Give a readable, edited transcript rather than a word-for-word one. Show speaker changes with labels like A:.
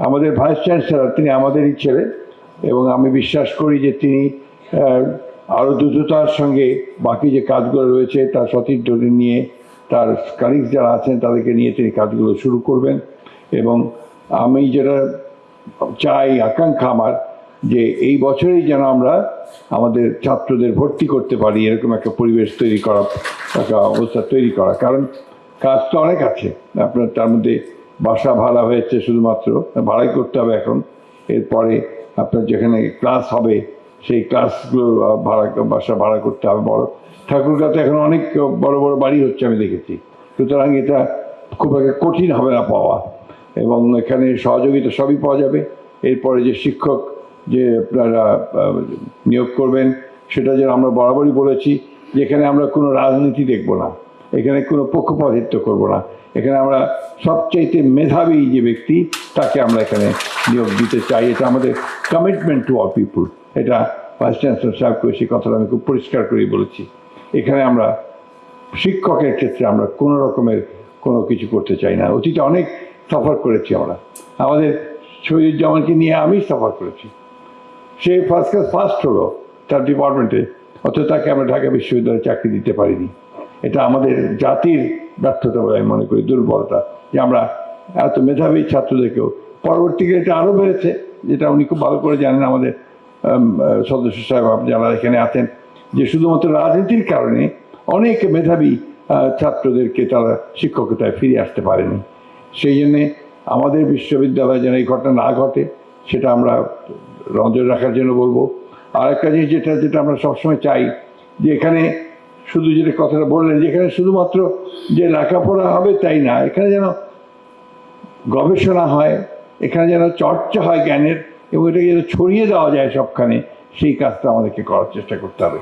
A: আমাদের vice chancellor তিনি আমাদেরই ছেলে, এবং আমি বিশ্বাস করি যে তিনি আরও দ্রুততার সঙ্গে বাকি যে কাজগুলো রয়েছে তার সতীর্থ নিয়ে, তার কালিগস যারা আছেন তাদেরকে নিয়ে তিনি কাজগুলো শুরু করবেন। এবং আমি যেটা চাই, আকাঙ্ক্ষা আমার, যে এই বছরেই যেন আমরা আমাদের ছাত্রদের ভর্তি করতে পারি, এরকম একটা পরিবেশ তৈরি করা, একটা অবস্থা তৈরি করা। কারণ কাজ তো অনেক আছে আপনার, তার মধ্যে বাসা ভাড়া হয়েছে, শুধুমাত্র ভাড়াই করতে হবে এখন। এরপরে আপনার যেখানে ক্লাস হবে সেই ক্লাসগুলো বাসা ভাড়া করতে হবে। বড় ঠাকুরগাঁতে এখন অনেক বড় বড় বাড়ি হচ্ছে আমি দেখেছি, সুতরাং এটা খুব একটা কঠিন হবে না পাওয়া, এবং এখানে সহযোগিতা সবই পাওয়া যাবে। এরপরে যে শিক্ষক যে আপনারা নিয়োগ করবেন, সেটা যেন আমরা বরাবরই বলেছি যে এখানে আমরা কোনো রাজনীতি দেখব না, এখানে কোনো পক্ষপাতিত্ব করব না, এখানে আমরা সবচাইতে মেধাবী যে ব্যক্তি তাকে আমরা এখানে নিয়োগ দিতে চাই। এটা আমাদের কমিটমেন্ট টু অল পিপুল। এটা ভাইস চ্যান্সেলর সাহেবকে সেই কথাটা আমি খুব পরিষ্কার করেই বলেছি। এখানে আমরা শিক্ষকের ক্ষেত্রে আমরা কোনো রকমের কোনো কিছু করতে চাই না। অতীতে অনেক সাফার করেছি আমরা, আমাদের শহীদুজ্জামানকে নিয়ে আমি সাফার করেছি। সে ফার্স্ট ক্লাস ফার্স্ট হলো তার ডিপার্টমেন্টে, অথচ তাকে আমরা ঢাকা বিশ্ববিদ্যালয়ে চাকরি দিতে পারিনি। এটা আমাদের জাতির ব্যর্থতা বলে আমি মনে করি, দুর্বলতা, যে আমরা এত মেধাবী ছাত্রদেরকেও, পরবর্তীকালে এটা আরও বেড়েছে, যেটা উনি খুব ভালো করে জানেন আমাদের সদস্য সাহেব যারা এখানে আছেন, যে শুধুমাত্র রাজনীতির কারণে অনেক মেধাবী ছাত্রদেরকে তারা শিক্ষকতায় ফিরে আসতে পারেনি। সেই জন্যে আমাদের বিশ্ববিদ্যালয়ে যেন এই ঘটনা না ঘটে সেটা আমরা নজর রাখার জন্য বলবো। আর একটা জিনিস যেটা আমরা সবসময় চাই, যে এখানে শুধু যেটা কথাটা বললেন, যে এখানে শুধুমাত্র যে লেখাপড়া হবে তাই না, এখানে যেন গবেষণা হয়, এখানে যেন চর্চা হয় জ্ঞানের, এবং এটাকে যেন ছড়িয়ে দেওয়া যায় সবখানে, সেই কাজটা আমাদেরকে করার চেষ্টা করতে হবে।